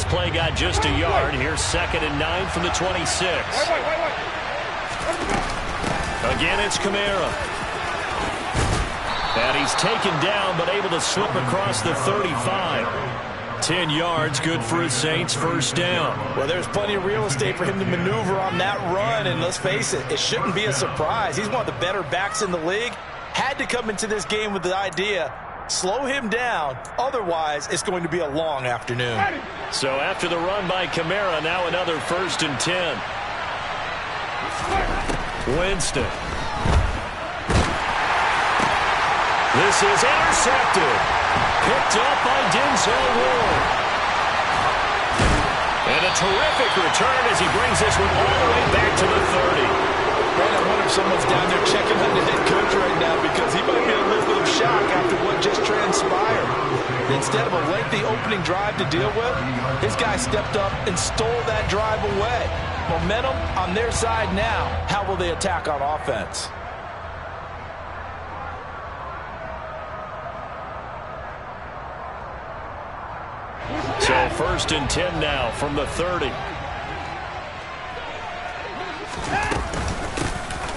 play got just a yard. Here's 2nd and 9 from the 26. Again, it's Kamara. And he's taken down, but able to slip across the 35. 10 yards, good for his Saints, first down. Well, there's plenty of real estate for him to maneuver on that run, and let's face it, it shouldn't be a surprise. He's one of the better backs in the league. Had to come into this game with the idea, slow him down, otherwise it's going to be a long afternoon. So after the run by Kamara, now another 1st and 10. Winston. This is intercepted. Picked up by Denzel Ward. And a terrific return as he brings this one all the way back to the 30. Man, I wonder if someone's down there checking on the head coach right now, because he might be in a little bit of shock after what just transpired. Instead of a lengthy opening drive to deal with, his guy stepped up and stole that drive away. Momentum on their side now. How will they attack on offense? So 1st and 10 now from the 30.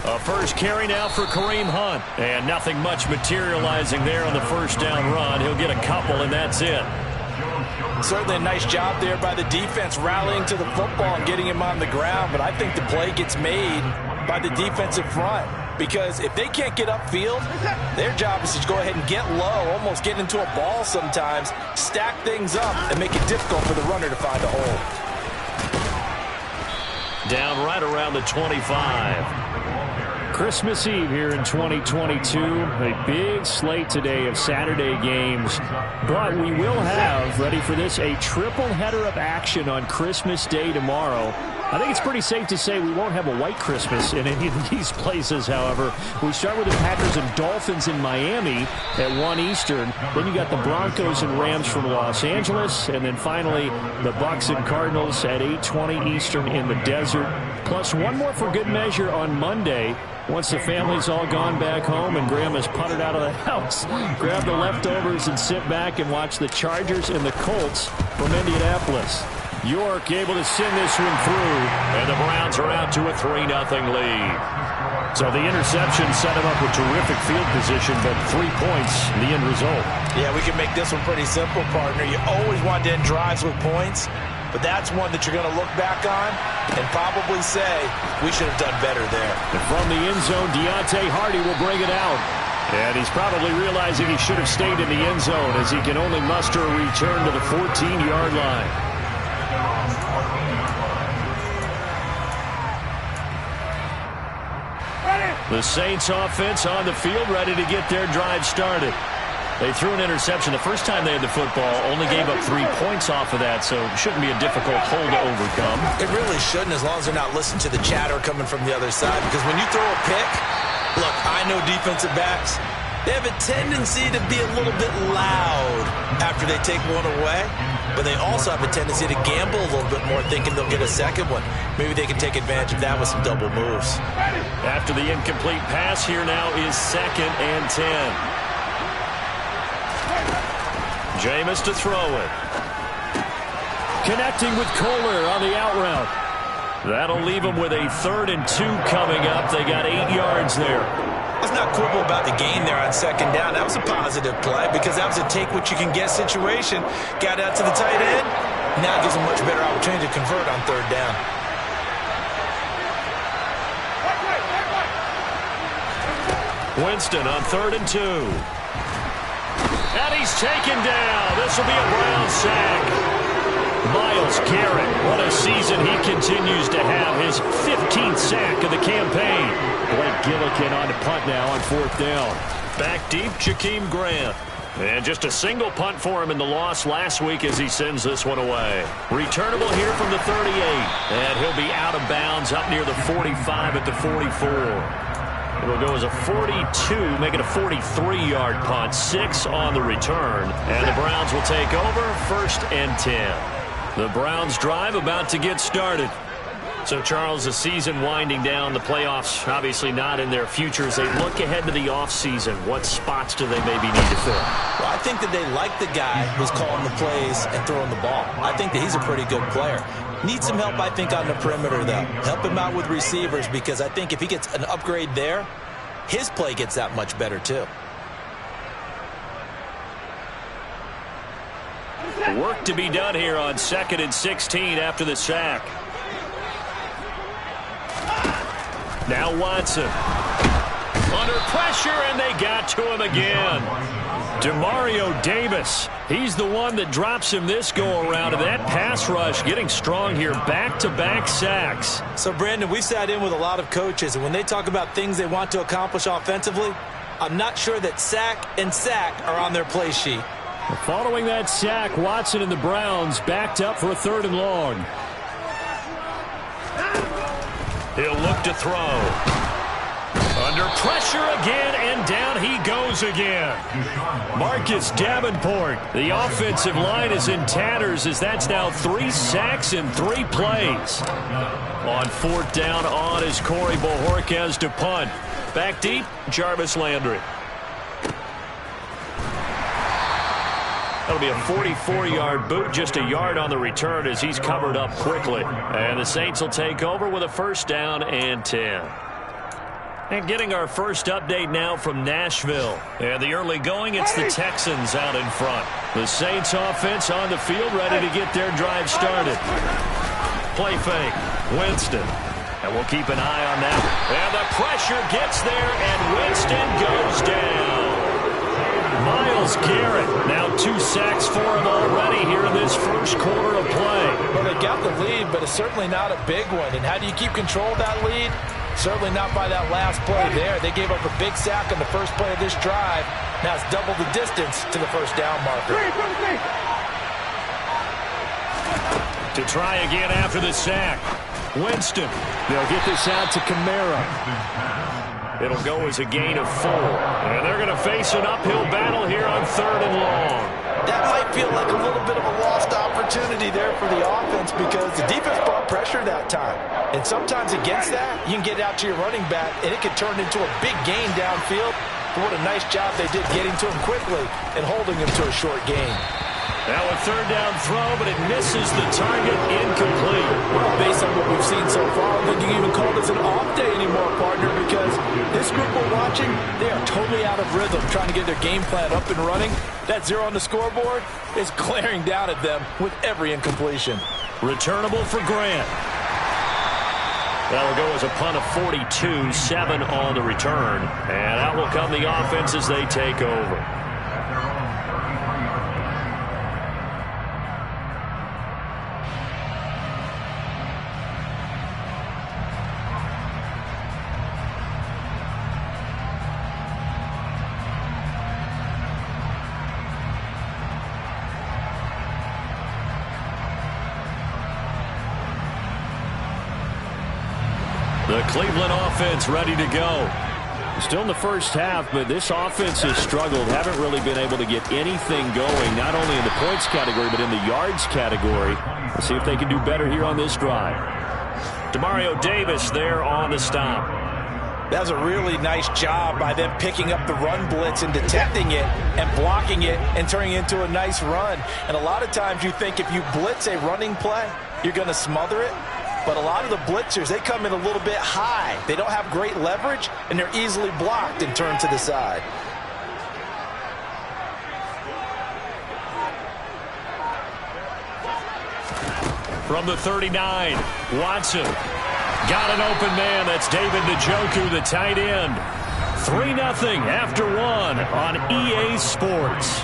A first carry now for Kareem Hunt. And nothing much materializing there on the first down run. He'll get a couple, and that's it. Certainly a nice job there by the defense rallying to the football and getting him on the ground. But I think the play gets made by the defensive front. Because if they can't get upfield, their job is to go ahead and get low, almost get into a ball sometimes, stack things up, and make it difficult for the runner to find a hole. Down right around the 25. Christmas Eve here in 2022. A big slate today of Saturday games. But we will have, ready for this, a triple header of action on Christmas Day tomorrow. I think it's pretty safe to say we won't have a white Christmas in any of these places, however. We start with the Packers and Dolphins in Miami at 1 Eastern. Then you got the Broncos and Rams from Los Angeles. And then finally, the Bucs and Cardinals at 8:20 Eastern in the desert. Plus one more for good measure on Monday. Once the family's all gone back home and Grandma's puttered out of the house, grab the leftovers and sit back and watch the Chargers and the Colts from Indianapolis. York able to send this one through, and the Browns are out to a 3-0 lead. So the interception set him up with terrific field position, but 3 points, the end result. Yeah, we can make this one pretty simple, partner. You always want to end drives with points, but that's one that you're going to look back on and probably say, we should have done better there. And from the end zone, Deontay Hardy will bring it out. And he's probably realizing he should have stayed in the end zone as he can only muster a return to the 14-yard line. The Saints offense on the field, ready to get their drive started. They threw an interception the first time they had the football, only gave up 3 points off of that, so it shouldn't be a difficult hole to overcome. It really shouldn't, as long as they're not listening to the chatter coming from the other side, because when you throw a pick, look, I know defensive backs, they have a tendency to be a little bit loud after they take one away, but they also have a tendency to gamble a little bit more, thinking they'll get a second one. Maybe they can take advantage of that with some double moves. After the incomplete pass, here now is 2nd and 10. Jameis to throw it. Connecting with Kohler on the out route. That'll leave them with a 3rd and 2 coming up. They got 8 yards there. Let's not quibble about the gain there on 2nd down. That was a positive play because that was a take-what-you-can-get situation. Got out to the tight end. Now it gives them a much better opportunity to convert on 3rd down. Winston on 3rd and 2. And he's taken down. This will be a Brown sack. Myles Garrett, what a season he continues to have. His 15th sack of the campaign. Blake Gillikin on the punt now on 4th down. Back deep, Jakeem Grant. And just a single punt for him in the loss last week as he sends this one away. Returnable here from the 38. And he'll be out of bounds up near the 45 at the 44. It'll go as a 42, make it a 43-yard punt. 6 on the return. And the Browns will take over, 1st and 10. The Browns drive about to get started. So, Charles, the season winding down, the playoffs obviously not in their future. As they look ahead to the offseason, what spots do they maybe need to fill? Well, I think that they like the guy who's calling the plays and throwing the ball. I think that he's a pretty good player. Needs some help, I think, on the perimeter, though. Help him out with receivers, because I think if he gets an upgrade there, his play gets that much better, too. Work to be done here on 2nd and 16 after the sack. Now Watson. Under pressure, and they got to him again. Demario Davis. He's the one that drops him this go-around, and that pass rush getting strong here. Back-to-back sacks. So, Brandon, we sat in with a lot of coaches, and when they talk about things they want to accomplish offensively, I'm not sure that sack and sack are on their play sheet. Following that sack, Watson and the Browns backed up for a 3rd and long. He'll look to throw. Under pressure again, and down he goes again. Marcus Davenport. The offensive line is in tatters, as that's now 3 sacks in 3 plays. On 4th down on is Corey Bojorquez to punt. Back deep, Jarvis Landry. That'll be a 44-yard boot, just a yard on the return as he's covered up quickly. And the Saints will take over with a 1st down and 10. And getting our first update now from Nashville. And the early going, it's the Texans out in front. The Saints offense on the field, ready to get their drive started. Play fake, Winston. And we'll keep an eye on that. And the pressure gets there, and Winston goes down. Myles Garrett, now 2 sacks for him already here in this first quarter of play. Well, they got the lead, but it's certainly not a big one. And how do you keep control of that lead? Certainly not by that last play there. They gave up a big sack on the first play of this drive. Now it's double the distance to the 1st down marker. To try again after the sack. Winston. They'll get this out to Kamara. It'll go as a gain of 4. And they're going to face an uphill battle here on 3rd and long. That might feel like a little bit of a lost opportunity there for the offense, because the defense brought pressure that time. And sometimes against that, you can get out to your running back, and it can turn into a big gain downfield. But what a nice job they did getting to him quickly and holding him to a short gain. Now a 3rd down throw, but it misses the target, incomplete. Well, based on what we've seen so far, I don't think you can even call this an off day anymore, partner, because this group we're watching, they are totally out of rhythm, trying to get their game plan up and running. That 0 on the scoreboard is glaring down at them with every incompletion. Returnable for Grant. That'll go as a punt of 42, 7 on the return. And out will come the offense as they take over. The Cleveland offense ready to go. Still in the first half, but this offense has struggled. Haven't really been able to get anything going, not only in the points category, but in the yards category. Let's see if they can do better here on this drive. Demario Davis there on the stop. That was a really nice job by them picking up the run blitz and detecting it and blocking it and turning it into a nice run. And a lot of times you think if you blitz a running play, you're going to smother it. But a lot of the blitzers, they come in a little bit high. They don't have great leverage, and they're easily blocked and turned to the side. From the 39, Watson. Got an open man. That's David Njoku, the tight end. 3-0 after 1 on EA Sports.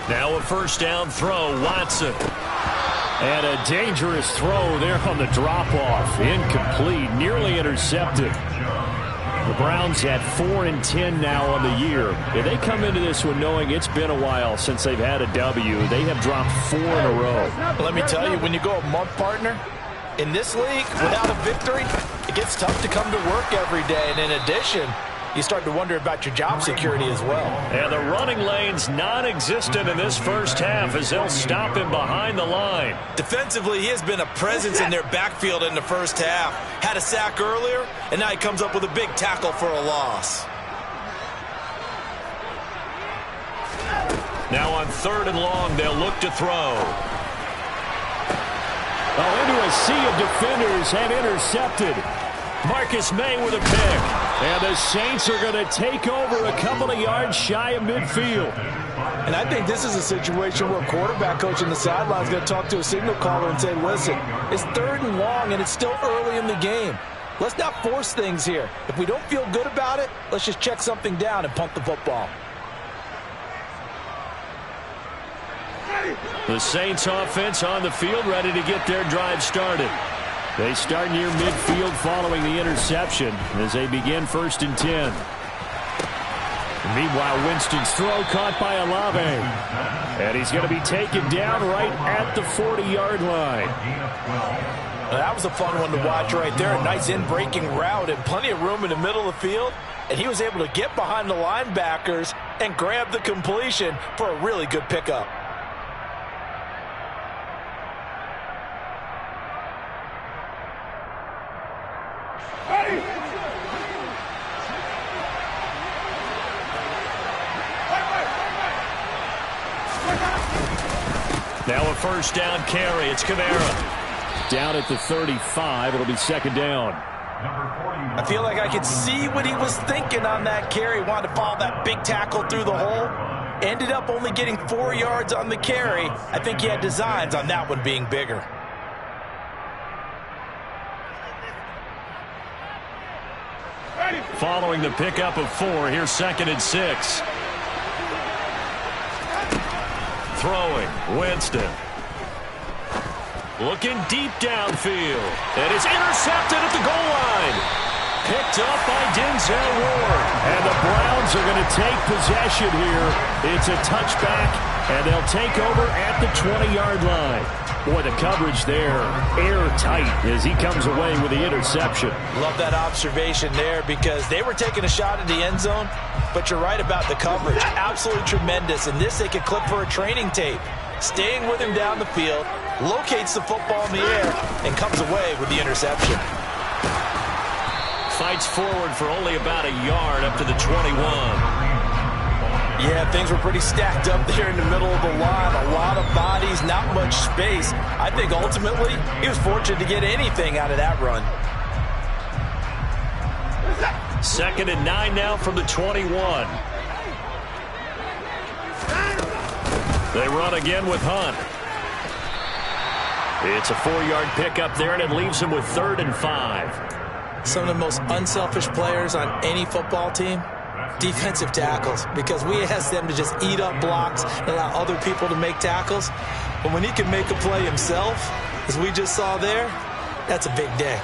Now a 1st down throw, Watson. And a dangerous throw there on the drop-off. Incomplete, nearly intercepted. The Browns at 4-10 now on the year. They come into this one knowing it's been a while since they've had a W. They have dropped 4 in a row. Let me tell you, when you go a month, partner, in this league, without a victory, it gets tough to come to work every day. And in addition, you start to wonder about your job security as well. And the running lane's non-existent in this first half as they'll stop him behind the line. Defensively, he has been a presence in their backfield in the first half. Had a sack earlier, and now he comes up with a big tackle for a loss. Now on 3rd and long, they'll look to throw. Oh, into a sea of defenders and intercepted. Marcus May with a pick. And the Saints are going to take over a couple of yards shy of midfield. And I think this is a situation where a quarterback coach in the sideline is going to talk to a signal caller and say, listen, it's 3rd and long and it's still early in the game. Let's not force things here. If we don't feel good about it, let's just check something down and punt the football. The Saints offense on the field, ready to get their drive started. They start near midfield following the interception as they begin 1st and 10. Meanwhile, Winston's throw caught by Olave. And he's going to be taken down right at the 40-yard line. That was a fun one to watch right there. A nice in-breaking route and plenty of room in the middle of the field. And he was able to get behind the linebackers and grab the completion for a really good pickup. Now a 1st down carry. It's Kamara. Down at the 35. It'll be 2nd down. I feel like I could see what he was thinking on that carry. Wanted to follow that big tackle through the hole. Ended up only getting 4 yards on the carry. I think he had designs on that one being bigger. Following the pickup of 4, here's 2nd and 6. Throwing, Winston. Looking deep downfield. And it's intercepted at the goal line. Picked up by Denzel Ward. And the Browns are going to take possession here. It's a touchback, and they'll take over at the 20-yard line. Boy, the coverage there, airtight as he comes away with the interception. Love that observation there because they were taking a shot at the end zone, but you're right about the coverage. Absolutely tremendous. And this they could clip for a training tape. Staying with him down the field, locates the football in the air, and comes away with the interception. Fights forward for only about a yard up to the 21. Yeah, things were pretty stacked up there in the middle of the line. A lot of bodies, not much space. I think ultimately he was fortunate to get anything out of that run. 2nd and 9 now from the 21. They run again with Hunt. It's a 4-yard pickup there, and it leaves him with 3rd and 5. Some of the most unselfish players on any football team, defensive tackles, because we ask them to just eat up blocks and allow other people to make tackles. But when he can make a play himself, as we just saw there, that's a big day.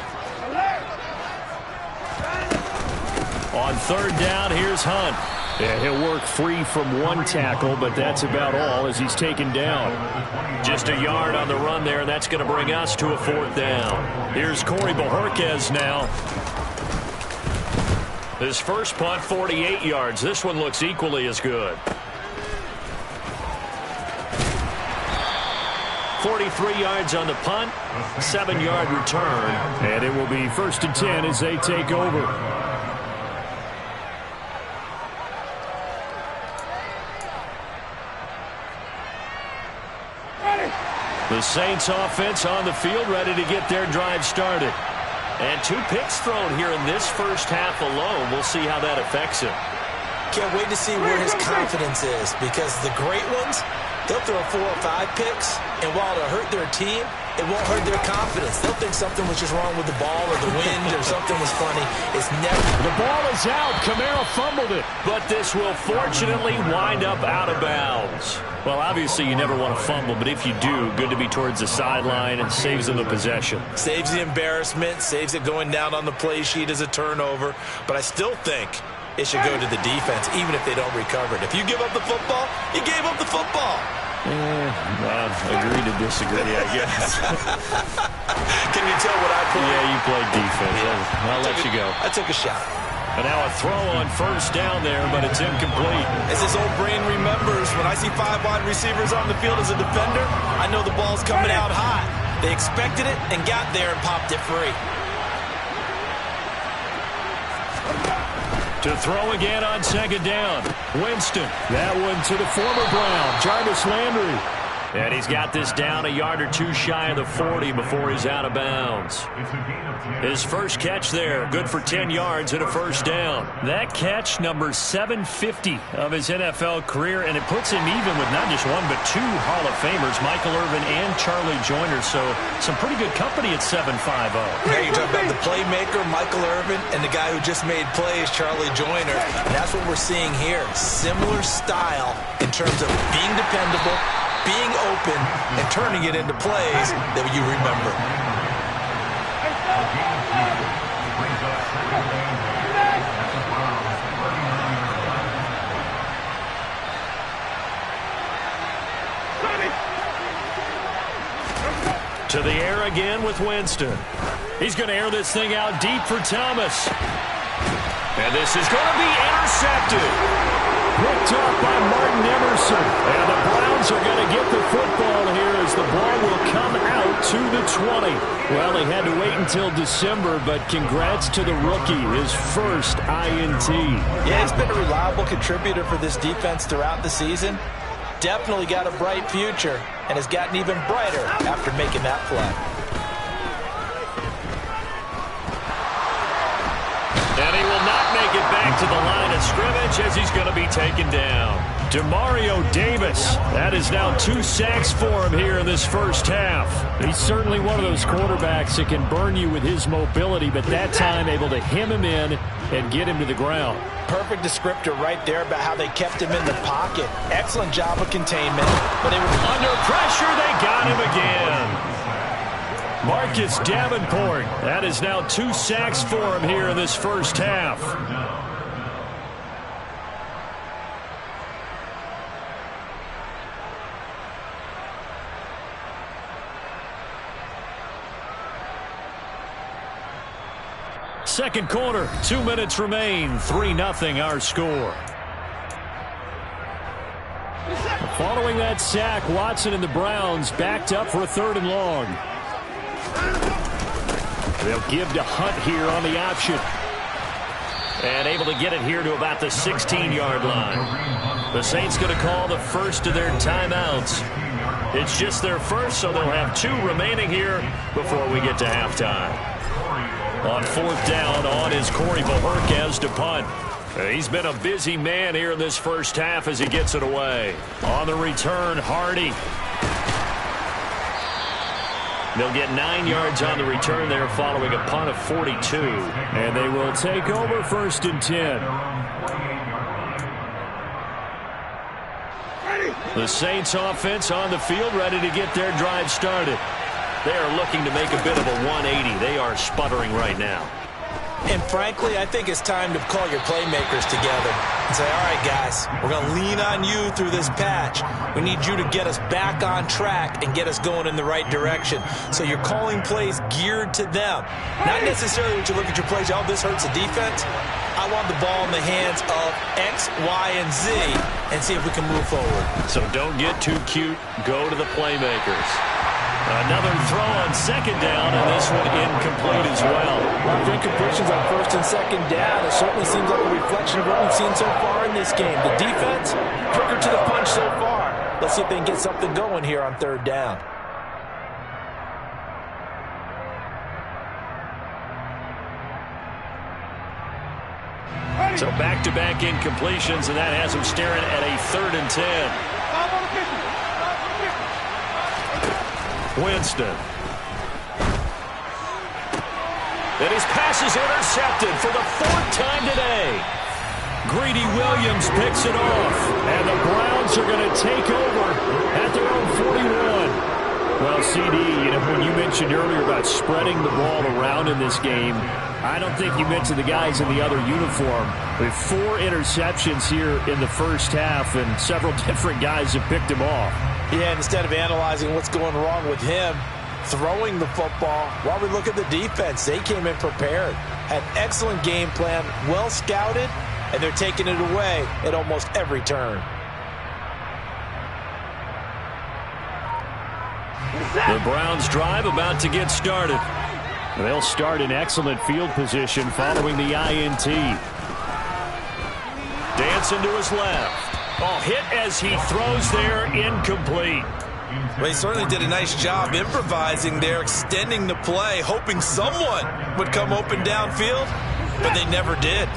On 3rd down, here's Hunt. Yeah, he'll work free from one tackle, but that's about all as he's taken down. Just a yard on the run there, and that's going to bring us to a 4th down. Here's Corey Bojorquez now. His first punt, 48 yards. This one looks equally as good. 43 yards on the punt, 7-yard return. And it will be 1st and 10 as they take over. The Saints offense on the field, ready to get their drive started. And 2 picks thrown here in this first half alone. We'll see how that affects him. Can't wait to see where his confidence is, because the great ones, they'll throw 4 or 5 picks, and while it'll hurt their team, it won't hurt their confidence. They'll think something was just wrong with the ball or the wind or something was funny. It's never. The ball is out. Kamara fumbled it. But this will fortunately wind up out of bounds. Well, obviously you never want to fumble, but if you do, good to be towards the sideline and saves them the possession. Saves the embarrassment, saves it going down on the play sheet as a turnover. But I still think it should go to the defense, even if they don't recover it. If you give up the football, you gave up the football. Agree to disagree, I guess. Can you tell what I played? Yeah, you played defense. Yeah. I'll let you go. I took a shot. And now a throw on first down there, but it's incomplete. As his old brain remembers, when I see 5 wide receivers on the field as a defender, I know the ball's coming out high. They expected it and got there and popped it free. To throw again on second down. Winston. That one to the former Brown, Jarvis Landry. And he's got this down a yard or 2 shy of the 40 before he's out of bounds. His first catch there, good for 10 yards and a first down. That catch, number 750 of his NFL career, and it puts him even with not just 1 but 2 Hall of Famers, Michael Irvin and Charlie Joyner. So some pretty good company at 7.50. Yeah, you talk about the playmaker, Michael Irvin, and the guy who just made plays, Charlie Joyner. And that's what we're seeing here. Similar style in terms of being dependable, being open, and turning it into plays that you remember. To the air again with Winston. He's going to air this thing out deep for Thomas. And this is going to be intercepted. Picked up by Martin Emerson. And the Browns are going to get the football here as the ball will come out to the 20. Well, they had to wait until December, but congrats to the rookie, his first INT. Yeah, he's been a reliable contributor for this defense throughout the season. Definitely got a bright future and has gotten even brighter after making that play. And he will not make it back to the line of scrimmage as he's going to be taken down. Demario Davis. That is now 2 sacks for him here in this first half. He's certainly one of those quarterbacks that can burn you with his mobility, but that time able to hem him in and get him to the ground. Perfect descriptor right there about how they kept him in the pocket. Excellent job of containment. But it was under pressure. They got him again. Marcus Davenport. That is now 2 sacks for him here in this first half. Second quarter, 2 minutes remain. 3-0 our score. Following that sack, Watson and the Browns backed up for a 3rd and long. They'll give to Hunt here on the option. And able to get it here to about the 16-yard line. The Saints going to call the first of their timeouts. It's just their first, so they'll have 2 remaining here before we get to halftime. On 4th down, on is Corey Bohorquez to punt. He's been a busy man here in this first half as he gets it away. On the return, Hardy. They'll get 9 yards on the return there following a punt of 42. And they will take over 1st and 10. The Saints offense on the field ready to get their drive started. They are looking to make a bit of a 180. They are sputtering right now. And frankly, I think it's time to call your playmakers together and say, all right, guys, we're going to lean on you through this patch. We need you to get us back on track and get us going in the right direction. So you're calling plays geared to them. Not necessarily when you look at your plays, oh, this hurts the defense. I want the ball in the hands of X, Y, and Z and see if we can move forward. So don't get too cute. Go to the playmakers. Another throw on 2nd down, and this one incomplete as well. A lot of incompletions on 1st and 2nd down. It certainly seems like a reflection of what we've seen so far in this game. The defense, quicker to the punch so far. Let's see if they can get something going here on 3rd down. So back-to-back incompletions, and that has them staring at a 3rd and 10. Winston. And his pass is intercepted for the 4th time today. Greedy Williams picks it off. And the Browns are going to take over at their own 41. Well, CD, when you mentioned earlier about spreading the ball around in this game, I don't think you mentioned the guys in the other uniform. We have 4 interceptions here in the first half, and several different guys have picked him off. Yeah, and instead of analyzing what's going wrong with him, throwing the football, while we look at the defense, they came in prepared, had excellent game plan, well scouted, and they're taking it away at almost every turn. The Browns drive about to get started. They'll start in excellent field position following the INT. Dancing to his left. Oh, hit as he throws there, incomplete. Well, he certainly did a nice job improvising there, extending the play, hoping someone would come open downfield, but they never did.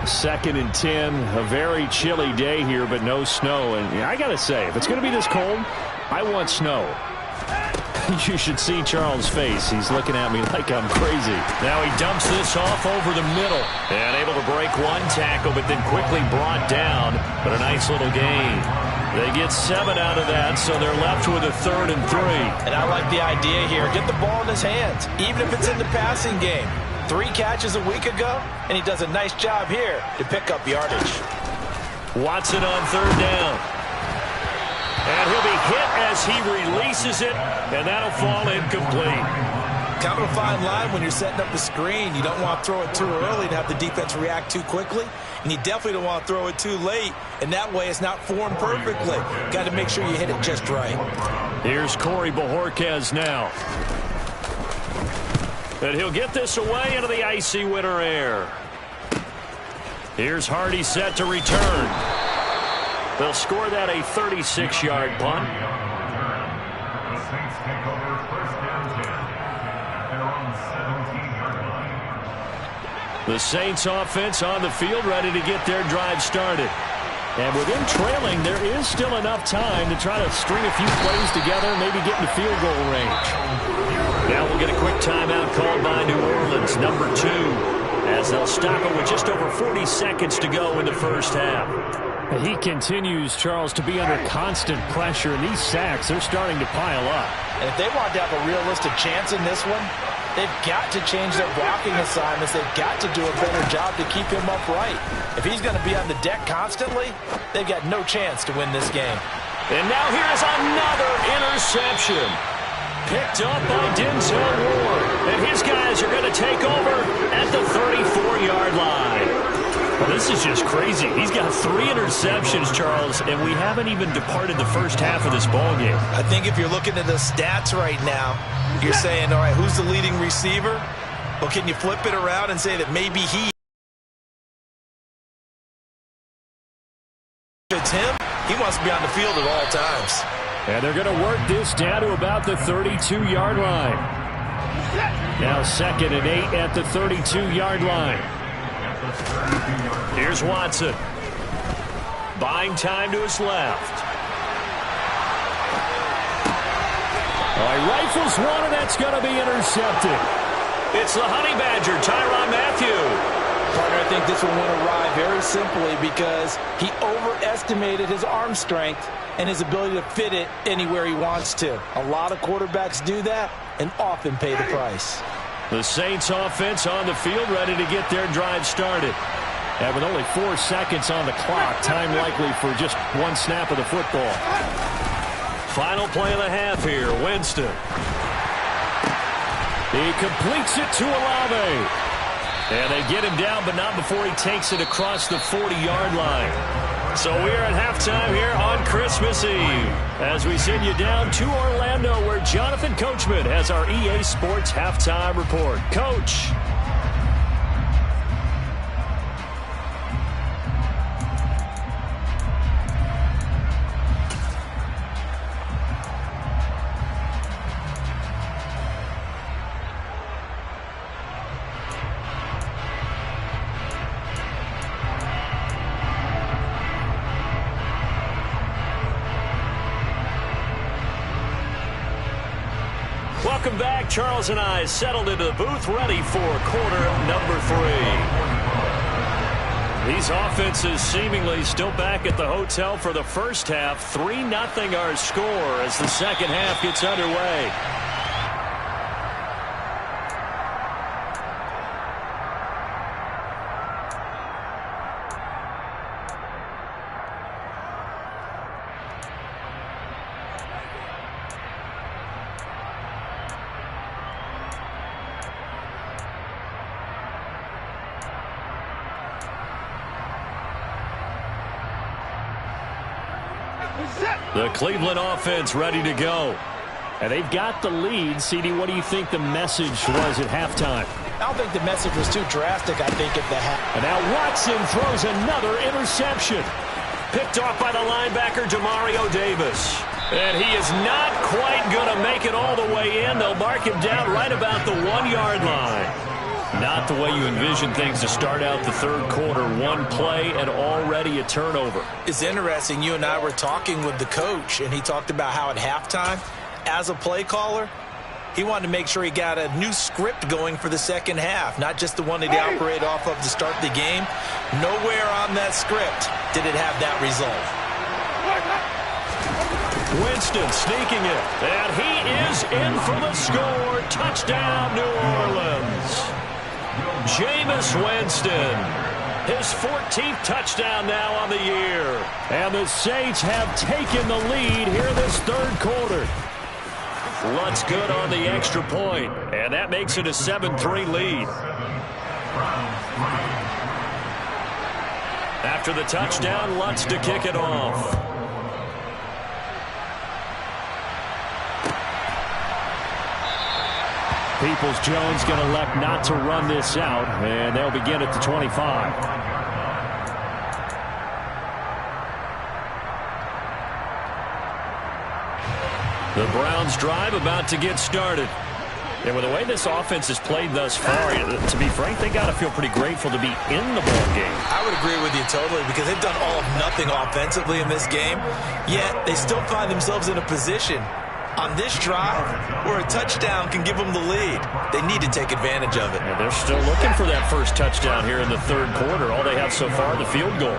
2nd and 10, a very chilly day here, but no snow. And I got to say, if it's going to be this cold, I want snow. You should see Charles' face. He's looking at me like I'm crazy. Now he dumps this off over the middle. And able to break one tackle, but then quickly brought down. But a nice little gain. They get 7 out of that, so they're left with a 3rd and 3. And I like the idea here. Get the ball in his hands, even if it's in the passing game. 3 catches a week ago, and he does a nice job here to pick up yardage. Watson on 3rd down. And he'll be hit as he releases it, and that'll fall incomplete. Kind of a fine line when you're setting up the screen. You don't want to throw it too early to have the defense react too quickly, and you definitely don't want to throw it too late, and that way it's not formed perfectly. Got to make sure you hit it just right. Here's Corey Bojorquez now. And he'll get this away into the icy winter air. Here's Hardy set to return. They'll score that a 36-yard punt. The Saints offense on the field ready to get their drive started. And with them trailing, there is still enough time to try to string a few plays together, maybe get in the field goal range. Now we'll get a quick timeout called by New Orleans, number 2, as they'll stop it with just over 40 seconds to go in the first half. He continues, Charles, to be under constant pressure, and these sacks, they're starting to pile up. And if they want to have a realistic chance in this one, they've got to change their blocking assignments. They've got to do a better job to keep him upright. If he's going to be on the deck constantly, they've got no chance to win this game. And now here's another interception. Picked up by Denzel Ward. And his guys are going to take over at the 34-yard line. Well, this is just crazy. He's got 3 interceptions, Charles, and we haven't even departed the first half of this ballgame. I think if you're looking at the stats right now, you're saying, all right, who's the leading receiver? Well, can you flip it around and say that maybe it's him? He wants to be on the field at all times. And they're going to work this down to about the 32-yard line. Now 2nd and 8 at the 32-yard line. Here's Watson. Buying time to his left. All right, rifles one, and that's going to be intercepted. It's the Honey Badger, Tyrann Mathieu. Partner, I think this one went awry very simply because he overestimated his arm strength and his ability to fit it anywhere he wants to. A lot of quarterbacks do that and often pay the price. The Saints offense on the field ready to get their drive started. And with only 4 seconds on the clock, time likely for just one snap of the football. Final play of the half here, Winston. He completes it to Olave. And they get him down, but not before he takes it across the 40-yard line. So we are at halftime here on Christmas Eve as we send you down to Orlando where Jonathan Coachman has our EA Sports halftime report. Coach. Welcome back. Charles and I settled into the booth, ready for quarter number 3. These offenses seemingly still back at the hotel for the first half. 3-0 our score as the second half gets underway. The Cleveland offense ready to go. And they've got the lead. CD, what do you think the message was at halftime? I don't think the message was too drastic, I think, at the half. And now Watson throws another interception. Picked off by the linebacker, Demario Davis. And he is not quite going to make it all the way in. They'll mark him down right about the 1-yard line. Not the way you envision things to start out the third quarter. One play and already a turnover. It's interesting. You and I were talking with the coach, and he talked about how at halftime, as a play caller, he wanted to make sure he got a new script going for the second half, not just the one that he operated off of to start the game. Nowhere on that script did it have that result. Winston sneaking it, and he is in for the score. Touchdown, New Orleans. Jameis Winston, his 14th touchdown now on the year. And the Saints have taken the lead here this third quarter. Lutz good on the extra point, and that makes it a 7-3 lead. After the touchdown, Lutz to kick it off. Peoples-Jones going to elect not to run this out, and they'll begin at the 25. The Browns drive about to get started. And with the way this offense has played thus far, to be frank, they got to feel pretty grateful to be in the ball game. I would agree with you totally, because they've done all of nothing offensively in this game, yet they still find themselves in a position on this drive where a touchdown can give them the lead. They need to take advantage of it. And they're still looking for that first touchdown here in the third quarter. All they have so far, the field goal.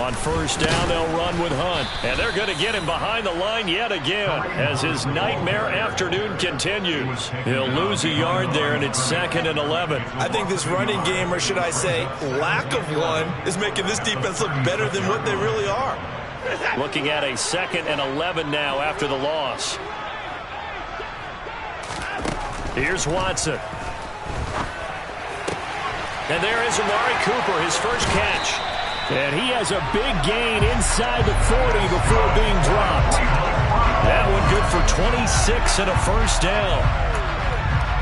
On first down, they'll run with Hunt. And they're going to get him behind the line yet again as his nightmare afternoon continues. He'll lose a yard there, and it's 2nd and 11. I think this running game, or should I say lack of one, is making this defense look better than what they really are. Looking at a 2nd and 11 now after the loss. Here's Watson. And there is Amari Cooper, his first catch. And he has a big gain inside the 40 before being dropped. That one good for 26 and a first down.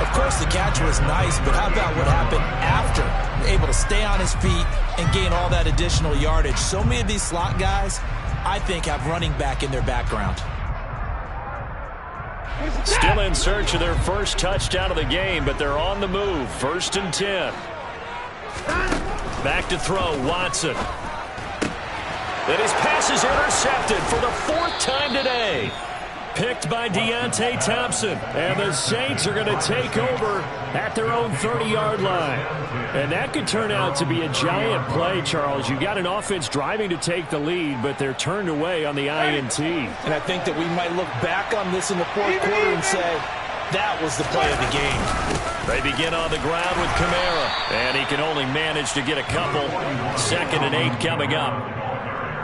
Of course, the catch was nice, but how about what happened after? Able to stay on his feet and gain all that additional yardage. So many of these slot guys, I think, have running back in their background. Still in search of their first touchdown of the game, but they're on the move. 1st and 10. Back to throw, Watson. And his pass is intercepted for the 4th time today. Picked by Deontay Thompson. And the Saints are going to take over at their own 30-yard line. And that could turn out to be a giant play, Charles. You've got an offense driving to take the lead, but they're turned away on the INT. And I think that we might look back on this in the fourth quarter and say, that was the play of the game. They begin on the ground with Kamara. And he can only manage to get a couple. 2nd and 8 coming up.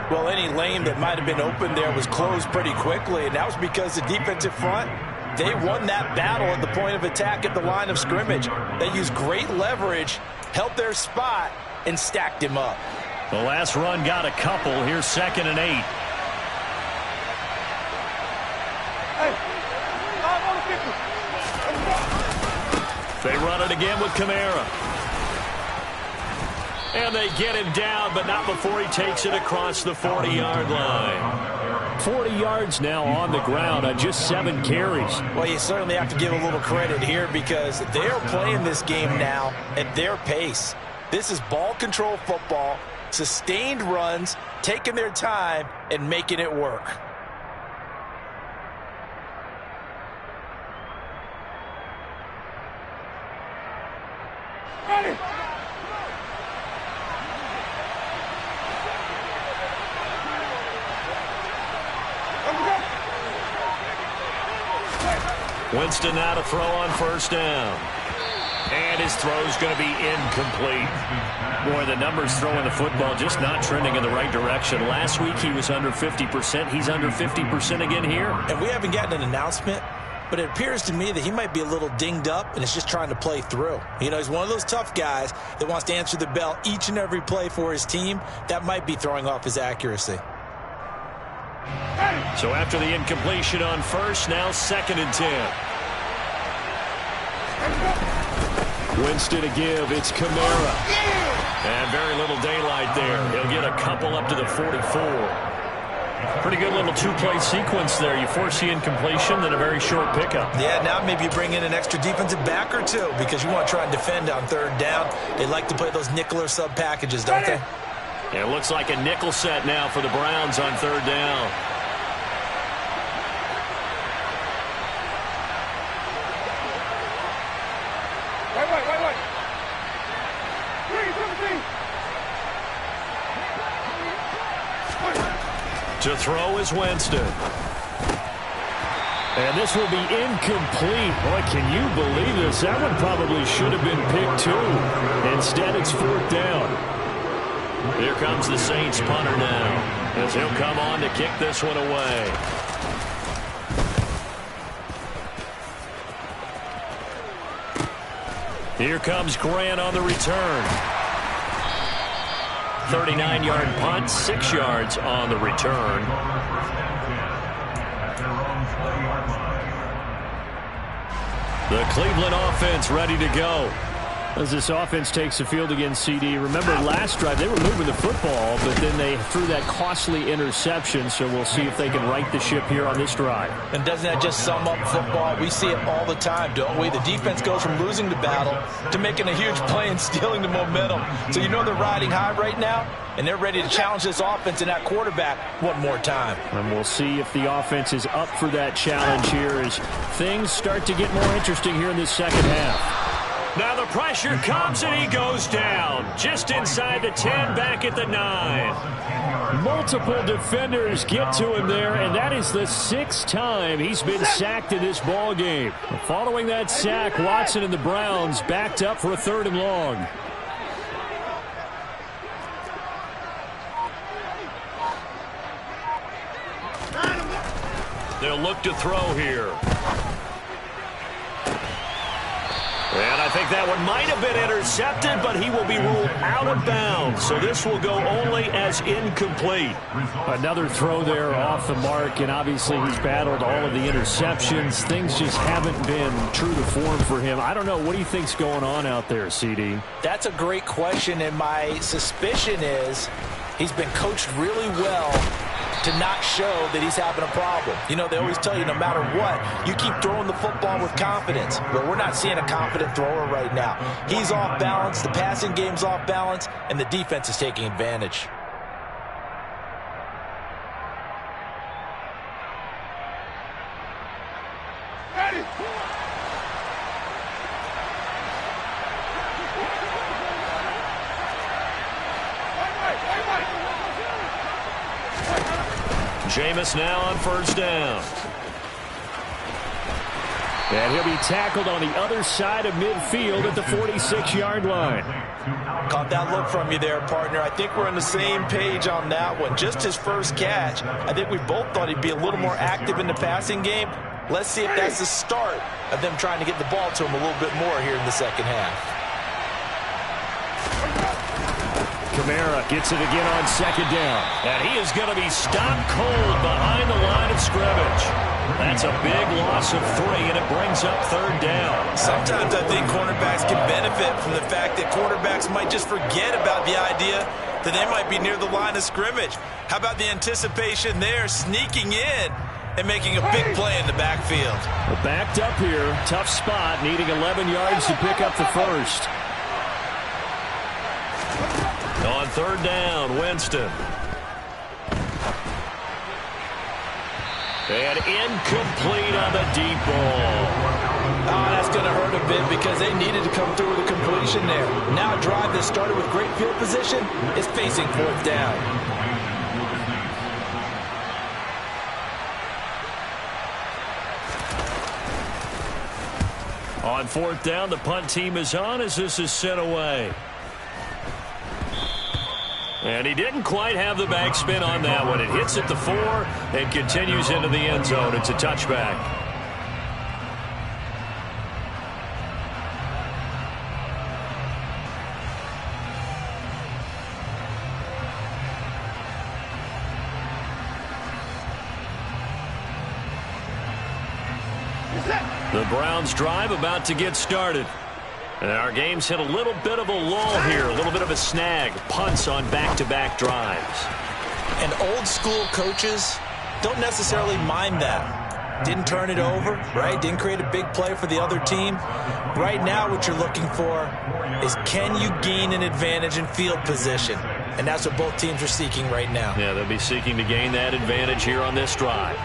Well, any lane that might have been open there was closed pretty quickly, and that was because the defensive front, they won that battle at the point of attack at the line of scrimmage. They used great leverage, held their spot, and stacked him up. The last run got a couple. Here's 2nd and 8. They run it again with Kamara. And they get him down, but not before he takes it across the 40-yard line. 40 yards now on the ground on just 7 carries. Well, you certainly have to give a little credit here because they are playing this game now at their pace. This is ball control football, sustained runs, taking their time, and making it work. Winston now to throw on first down. And his throw's going to be incomplete. Boy, the numbers throwing the football just not trending in the right direction. Last week he was under 50%. He's under 50% again here. And we haven't gotten an announcement, but it appears to me that he might be a little dinged up and is just trying to play through. You know, he's one of those tough guys that wants to answer the bell each and every play for his team. That might be throwing off his accuracy. So after the incompletion on first, now 2nd and 10. Winston to give. It's Kamara. And very little daylight there. He'll get a couple up to the 44. Pretty good little two-play sequence there. You force the incompletion, then a very short pickup. Yeah, now maybe you bring in an extra defensive back or two because you want to try and defend on 3rd down. They like to play those nickel or sub packages, don't they? Yeah, it looks like a nickel set now for the Browns on 3rd down. To throw is Winston. And this will be incomplete. Boy, can you believe this? That one probably should have been picked too. Instead, it's 4th down. Here comes the Saints punter now, as he'll come on to kick this one away. Here comes Grant on the return. 39-yard punt, 6 yards on the return. The Cleveland offense ready to go. As this offense takes the field against CD, remember last drive they were moving the football, but then they threw that costly interception, so we'll see if they can right the ship here on this drive. And doesn't that just sum up football? We see it all the time, don't we? The defense goes from losing the battle to making a huge play and stealing the momentum. So you know they're riding high right now, and they're ready to challenge this offense and that quarterback one more time. And we'll see if the offense is up for that challenge here as things start to get more interesting here in this 2nd half. Now the pressure comes and he goes down. Just inside the 10, back at the 9. Multiple defenders get to him there, and that is the 6th time he's been sacked in this ball game. Following that sack, Watson and the Browns backed up for a 3rd and long. They'll look to throw here. And I think that one might have been intercepted, but he will be ruled out of bounds. So this will go only as incomplete. Another throw there off the mark, and obviously he's battled all of the interceptions. Things just haven't been true to form for him. I don't know. What do you think's going on out there, CD? That's a great question, and my suspicion is he's been coached really well to not show that he's having a problem. You know, they always tell you no matter what, you keep throwing the football with confidence. But we're not seeing a confident thrower right now. He's off balance, the passing game's off balance, and the defense is taking advantage. Jameis now on first down. And he'll be tackled on the other side of midfield at the 46-yard line. Caught that look from you there, partner. I think we're on the same page on that one. Just his first catch. I think we both thought he'd be a little more active in the passing game. Let's see if that's the start of them trying to get the ball to him a little bit more here in the 2nd half. Kamara gets it again on 2nd down. And he is going to be stopped cold behind the line of scrimmage. That's a big loss of 3, and it brings up 3rd down. Sometimes I think cornerbacks can benefit from the fact that quarterbacks might just forget about the idea that they might be near the line of scrimmage. How about the anticipation there, sneaking in and making a big play in the backfield? Well, backed up here, tough spot, needing 11 yards to pick up the first. On 3rd down, Winston. And incomplete on the deep ball. Oh, that's going to hurt a bit because they needed to come through with a completion there. Now a drive that started with great field position is facing fourth down. On fourth down, the punt team is on as this is sent away. And he didn't quite have the backspin on that one. It hits at the 4 and continues into the end zone. It's a touchback. The Browns drive about to get started. And our game's hit a little bit of a lull here, a little bit of a snag. Punts on back-to-back drives. And old-school coaches don't necessarily mind that. Didn't turn it over, right? Didn't create a big play for the other team. Right now what you're looking for is, can you gain an advantage in field position? And that's what both teams are seeking right now. Yeah, they'll be seeking to gain that advantage here on this drive.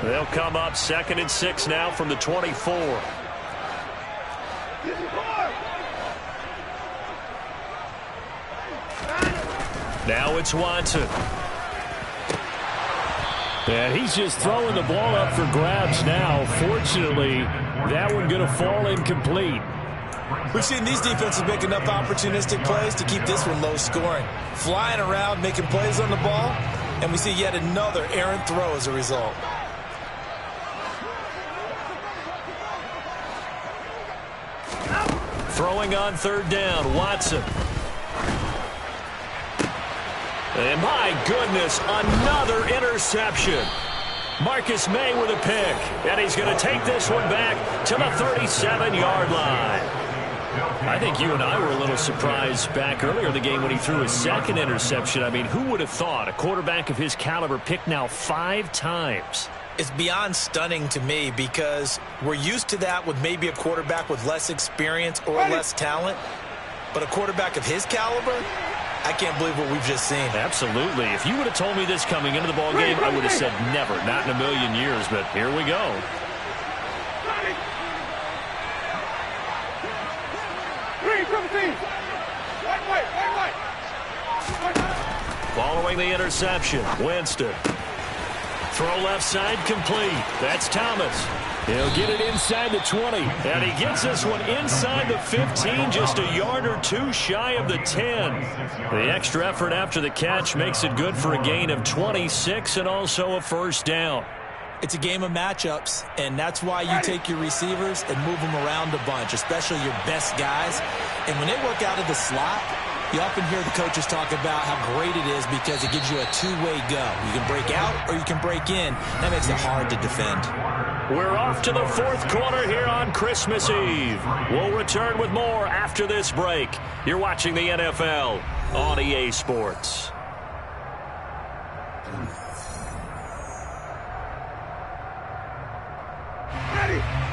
They'll come up 2nd and 6 now from the 24. Now it's Watson. And he's just throwing the ball up for grabs now. Fortunately, that one going to fall incomplete. We've seen these defenses make enough opportunistic plays to keep this one low scoring. Flying around, making plays on the ball, and we see yet another errant throw as a result. Throwing on third down, Watson. And my goodness, another interception. Marcus May with a pick. And he's going to take this one back to the 37-yard line. I think you and I were a little surprised back earlier in the game when he threw his second interception. I mean, who would have thought a quarterback of his caliber picked now 5 times? It's beyond stunning to me because we're used to that with maybe a quarterback with less experience or less talent. But a quarterback of his caliber, I can't believe what we've just seen. Absolutely. If you would have told me this coming into the ball game, I would have said never, not in a million years. But here we go. Following the interception, Winston. Throw left side complete. That's Thomas. He'll get it inside the 20. And he gets this one inside the 15, just a yard or two shy of the 10. The extra effort after the catch makes it good for a gain of 26 and also a first down. It's a game of matchups, and that's why you take your receivers and move them around a bunch, especially your best guys. And when they work out of the slot, you often hear the coaches talk about how great it is because it gives you a two-way go. You can break out or you can break in. That makes it hard to defend. We're off to the fourth quarter here on Christmas Eve. We'll return with more after this break. You're watching the NFL on EA Sports.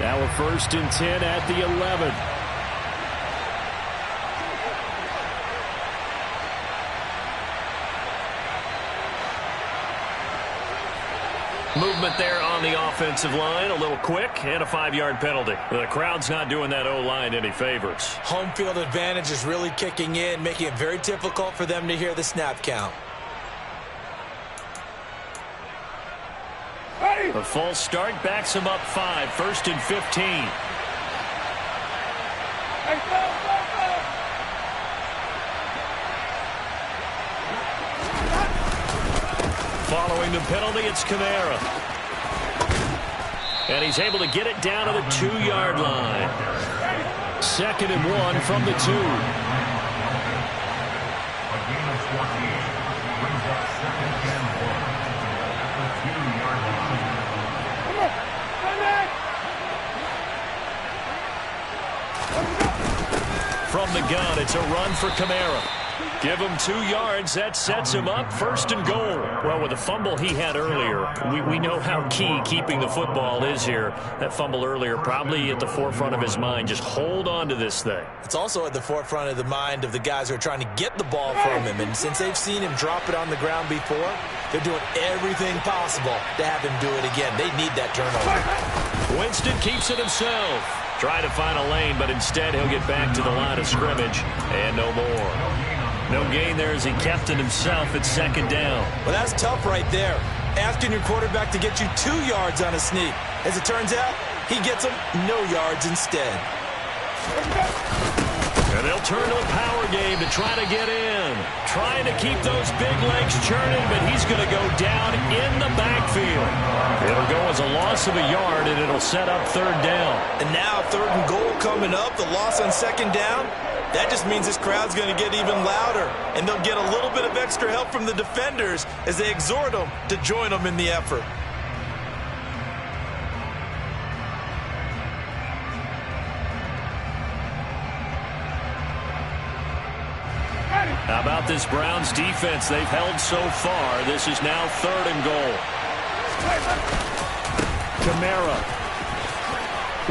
Now a 1st and 10 at the 11. Movement there on the offensive line, a little quick, and a 5-yard penalty. The crowd's not doing that O-line any favors. Home field advantage is really kicking in, making it very difficult for them to hear the snap count. A false start backs him up 5, 1st and 15. Following the penalty, it's Kamara. And he's able to get it down to the 2-yard line. 2nd and 1 from the 2. From the gun, it's a run for Kamara. Give him 2 yards. That sets him up 1st and goal. Well, with the fumble he had earlier, we know how key keeping the football is here. That fumble earlier probably at the forefront of his mind. Just hold on to this thing. It's also at the forefront of the mind of the guys who are trying to get the ball from him. And since they've seen him drop it on the ground before, they're doing everything possible to have him do it again. They need that turnover. Winston keeps it himself. Trying to find a lane, but instead he'll get back to the line of scrimmage and no more. No gain there as he kept it himself at second down. Well, that's tough right there. Asking your quarterback to get you 2 yards on a sneak. As it turns out, he gets them no yards instead. And they'll turn to a power game to try to get in. Trying to keep those big legs churning, but he's going to go down in the backfield. It'll go as a loss of a yard, and it'll set up third down. And now 3rd and goal coming up, the loss on second down. That just means this crowd's going to get even louder, and they'll get a little bit of extra help from the defenders as they exhort them to join them in the effort. How about this Browns defense they've held so far? This is now 3rd and goal. Kamara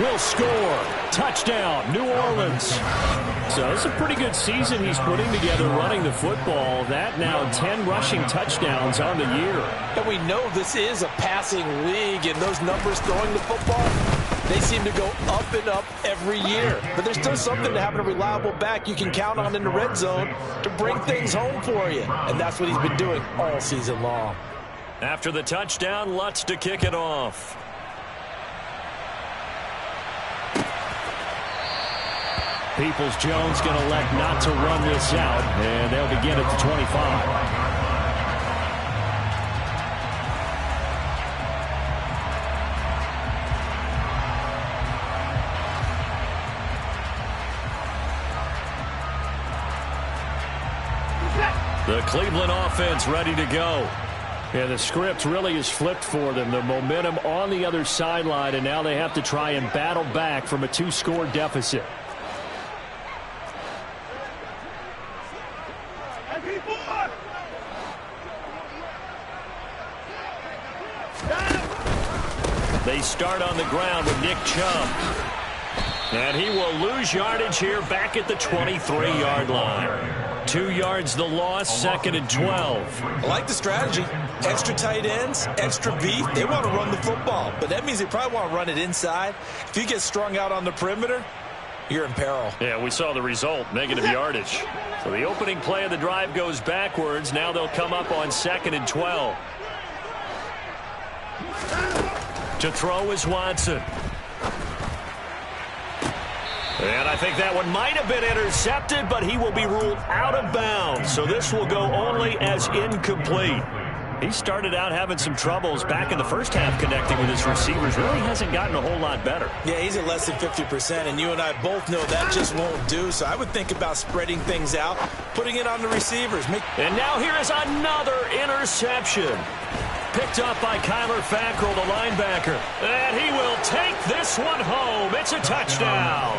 will score. Touchdown, New Orleans. So it's a pretty good season he's putting together running the football. That now 10 rushing touchdowns on the year. And we know this is a passing league, and those numbers throwing the football, they seem to go up and up every year. But there's still something to having a reliable back you can count on in the red zone to bring things home for you. And that's what he's been doing all season long. After the touchdown, Lutz to kick it off. Peoples-Jones going to elect not to run this out, and they'll begin at the 25. The Cleveland offense ready to go. Yeah, the script really is flipped for them. The momentum on the other sideline, and now they have to try and battle back from a 2-score deficit. They start on the ground with Nick Chubb. And he will lose yardage here back at the 23-yard line. 2 yards the loss, 2nd and 12. I like the strategy. Extra tight ends, extra beef. They want to run the football, but that means they probably want to run it inside. If you get strung out on the perimeter, you're in peril. Yeah, we saw the result, negative yardage. So the opening play of the drive goes backwards. Now they'll come up on 2nd and 12. To throw is Watson. And I think that one might have been intercepted, but he will be ruled out of bounds. So this will go only as incomplete. He started out having some troubles back in the first half connecting with his receivers. Really hasn't gotten a whole lot better. Yeah, he's at less than 50%, and you and I both know that just won't do. So I would think about spreading things out, putting it on the receivers. And now here is another interception. Picked up by Kyler Fackrell, the linebacker. And he will take this one home. It's a touchdown.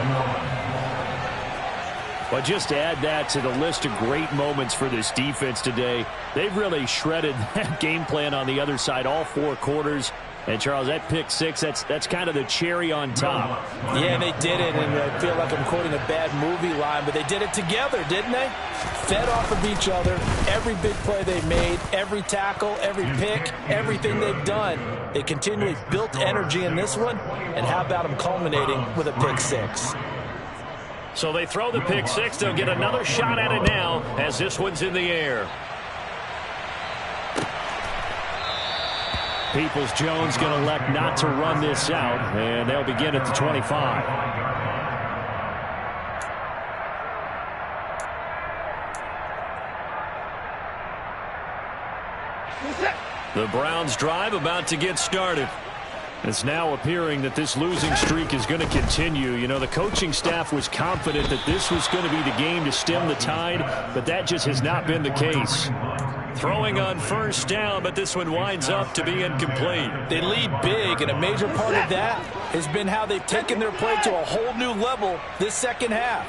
But just to add that to the list of great moments for this defense today, they've really shredded that game plan on the other side all 4 quarters. And, Charles, that pick 6, that's kind of the cherry on top. Yeah, and they did it, and I feel like I'm quoting a bad movie line, but they did it together, didn't they? Fed off of each other, every big play they made, every tackle, every pick, everything they've done. They continually built energy in this one, and how about them culminating with a pick 6? So they throw the pick 6. They'll get another shot at it now as this one's in the air. Peoples-Jones going to elect not to run this out, and they'll begin at the 25. The Browns drive about to get started. It's now appearing that this losing streak is going to continue. You know, the coaching staff was confident that this was going to be the game to stem the tide, but that just has not been the case. Throwing on first down, but this one winds up to be incomplete. They lead big, and a major part of that has been how they've taken their play to a whole new level this second half.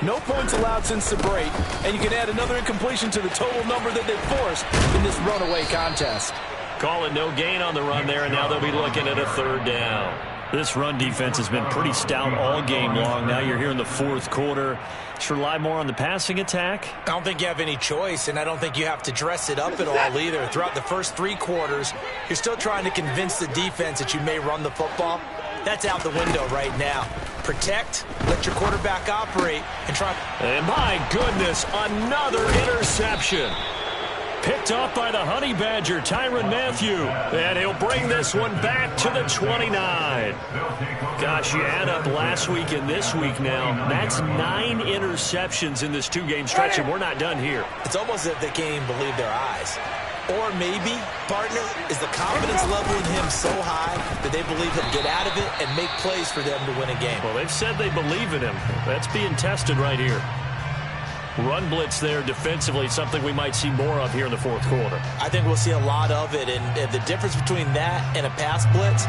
No points allowed since the break, and you can add another incompletion to the total number that they've forced in this runaway contest. Call it no gain on the run there, and now they'll be looking at a third down. This run defense has been pretty stout all game long. Now you're here in the 4th quarter. Should rely more on the passing attack? I don't think you have any choice, and I don't think you have to dress it up at all either. Throughout the first 3 quarters, you're still trying to convince the defense that you may run the football. That's out the window right now. Protect, let your quarterback operate, and try. And my goodness, another interception. Picked off by the Honey Badger, Tyrann Mathieu. And he'll bring this one back to the 29. Gosh, you add up last week and this week now. That's 9 interceptions in this 2-game stretch, and we're not done here. It's almost as if they can't even believe their eyes. Or maybe, partner, is the confidence level in him so high that they believe he'll get out of it and make plays for them to win a game. Well, they've said they believe in him. That's being tested right here. Run blitz there defensively, something we might see more of here in the fourth quarter. I think we'll see a lot of it, and the difference between that and a pass blitz,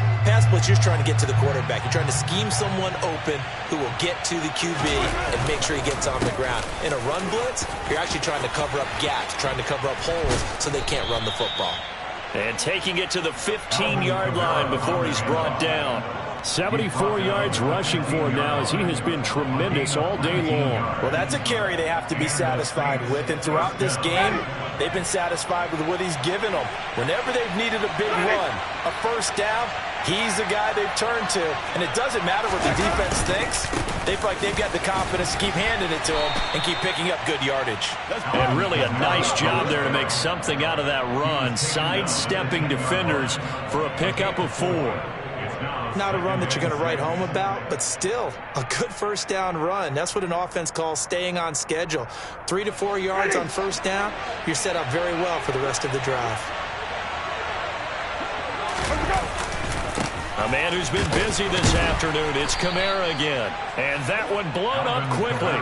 you're trying to get to the quarterback. You're trying to scheme someone open who will get to the QB and make sure he gets on the ground. In a run blitz, you're actually trying to cover up gaps, trying to cover up holes so they can't run the football. And taking it to the 15-yard line before he's brought down. 74 yards rushing for him now as he has been tremendous all day long. Well, that's a carry they have to be satisfied with, and throughout this game, they've been satisfied with what he's given them. Whenever they've needed a big run, a first down, he's the guy they've turned to, and it doesn't matter what the defense thinks. They feel like they've got the confidence to keep handing it to him and keep picking up good yardage. And really a nice job there to make something out of that run, sidestepping defenders for a pickup of 4. Not a run that you're going to write home about, but still a good first down run. That's what an offense calls staying on schedule. 3 to 4 yards on first down, you're set up very well for the rest of the drive. A man who's been busy this afternoon, it's Kamara again. And that one blown up quickly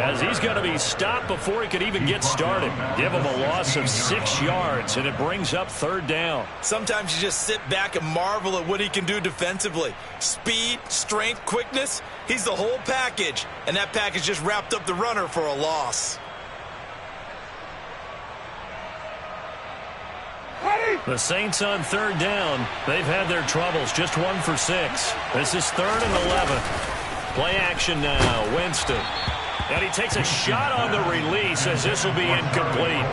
as he's going to be stopped before he could even get started. Give him a loss of 6 yards, and it brings up third down. Sometimes you just sit back and marvel at what he can do defensively. Speed, strength, quickness, he's the whole package. And that package just wrapped up the runner for a loss. The Saints on third down. They've had their troubles. Just 1 for 6. This is 3rd and 11. Play action now. Winston. And he takes a shot on the release as this will be incomplete.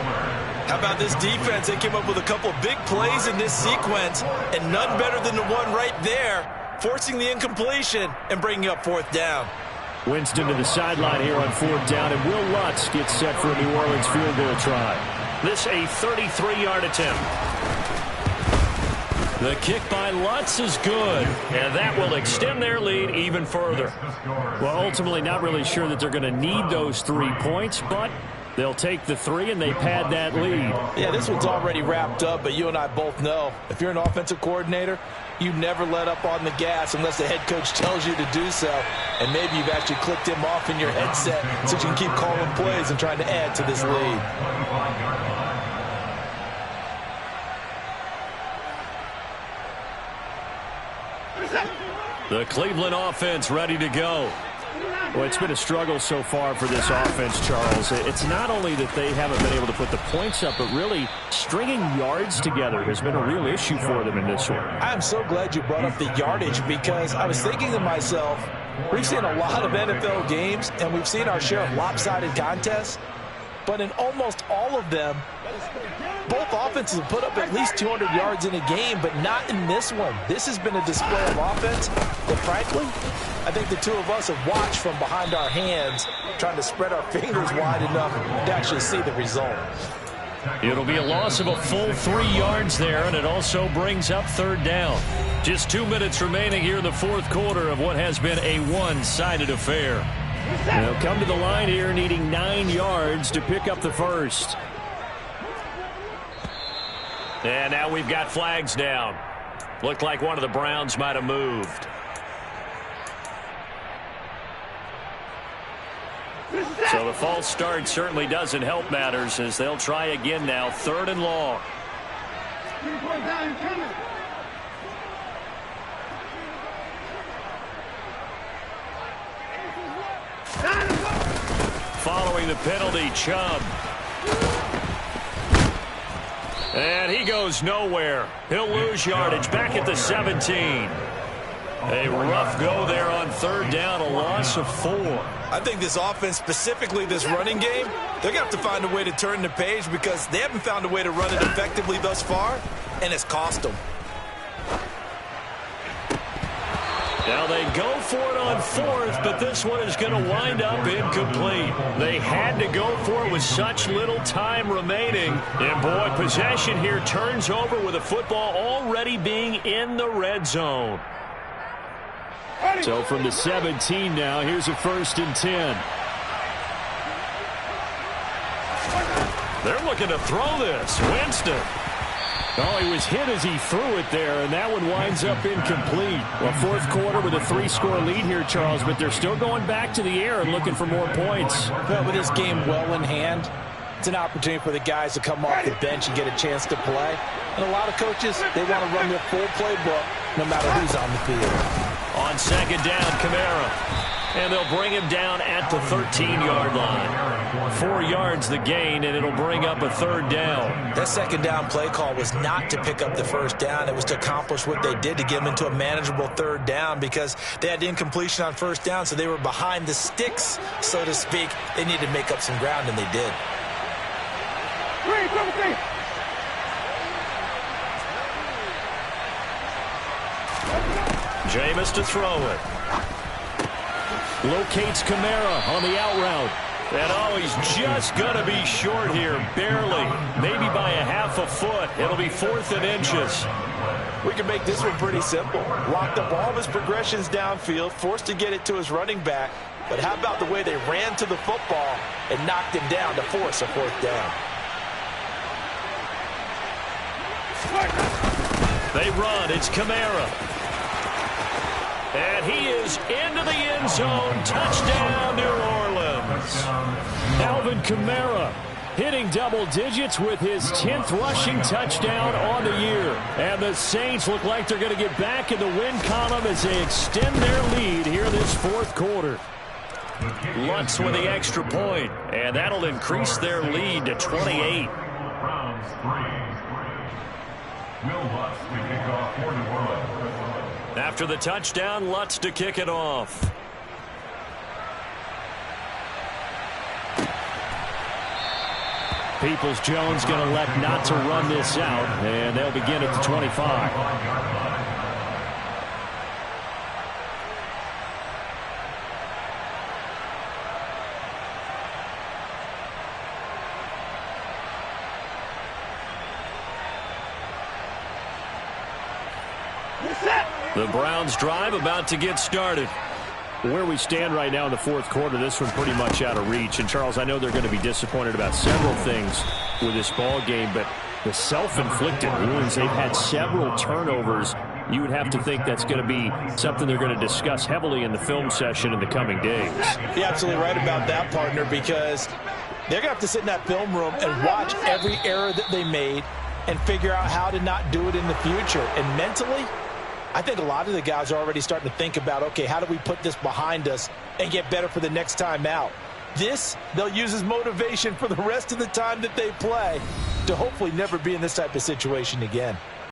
How about this defense? They came up with a couple of big plays in this sequence, and none better than the one right there, forcing the incompletion and bringing up 4th down. Winston to the sideline here on 4th down, and Will Lutz gets set for a New Orleans field goal try. This a 33-yard attempt. The kick by Lutz is good, and that will extend their lead even further. Well, ultimately not really sure that they're going to need those 3 points, but they'll take the 3 and they pad that lead. Yeah, this one's already wrapped up, but you and I both know if you're an offensive coordinator, you never let up on the gas unless the head coach tells you to do so. And maybe you've actually clicked him off in your headset so you can keep calling plays and trying to add to this lead. The Cleveland offense ready to go. Well, it's been a struggle so far for this offense, Charles. It's not only that they haven't been able to put the points up, but really stringing yards together has been a real issue for them in this one. I'm so glad you brought up the yardage because I was thinking to myself, we've seen a lot of NFL games and we've seen our share of lopsided contests, but in almost all of them, both offenses have put up at least 200 yards in a game, but not in this one. This has been a display of offense that, frankly, I think the two of us have watched from behind our hands, trying to spread our fingers wide enough to actually see the result. It'll be a loss of a full 3 yards there, and it also brings up third down. Just 2 minutes remaining here in the fourth quarter of what has been a one-sided affair. They'll come to the line here needing 9 yards to pick up the first. And now we've got flags down. Looked like one of the Browns might have moved. So the false start certainly doesn't help matters as they'll try again now. 3rd and long. Following the penalty, Chubb. And he goes nowhere. He'll lose yardage back at the 17. A rough go there on third down, a loss of 4. I think this offense, specifically this running game, they're going to have to find a way to turn the page because they haven't found a way to run it effectively thus far, and it's cost them. Now they go for it on fourth, but this one is going to wind up incomplete. They had to go for it with such little time remaining. And boy, possession here turns over with the football already being in the red zone. So from the 17 now, here's a 1st and 10. They're looking to throw this. Winston. Oh, he was hit as he threw it there, and that one winds up incomplete. Well, fourth quarter with a 3-score lead here, Charles, but they're still going back to the air and looking for more points. Well, with this game well in hand, it's an opportunity for the guys to come off the bench and get a chance to play. And a lot of coaches, they want to run their full playbook no matter who's on the field. On second down, Kamara. And they'll bring him down at the 13-yard line. 4 yards the gain, and it'll bring up a 3rd down. That second down play call was not to pick up the 1st down. It was to accomplish what they did to get them into a manageable 3rd down because they had incompletion on 1st down, so they were behind the sticks, so to speak. They needed to make up some ground, and they did. Jameis to throw it. Locates Kamara on the out route. And oh, he's just going to be short here, barely. Maybe by a half a foot. It'll be 4th and inches. We can make this one pretty simple. Locked up all of his progressions downfield, forced to get it to his running back. But how about the way they ran to the football and knocked him down to force a 4th down? They run. It's Kamara. And he is into the end zone. Touchdown, New Orleans. Alvin Kamara hitting double digits with his 10th rushing touchdown on the year. And the Saints look like they're going to get back in the win column as they extend their lead here this 4th quarter. Lutz with the extra point, and that'll increase their lead to 28. After the touchdown, Lutz to kick it off. Peoples-Jones going to elect not to run this out, and they'll begin at the 25. The Browns drive about to get started. Where we stand right now in the 4th quarter, this one pretty much out of reach. And, Charles, I know they're going to be disappointed about several things with this ball game, but the self-inflicted wounds, they've had several turnovers. You would have to think that's going to be something they're going to discuss heavily in the film session in the coming days. You're absolutely right about that, partner, because they're going to have to sit in that film room and watch every error that they made and figure out how to not do it in the future. And mentally, I think a lot of the guys are already starting to think about, okay, how do we put this behind us and get better for the next time out? This, they'll use as motivation for the rest of the time that they play to hopefully never be in this type of situation again.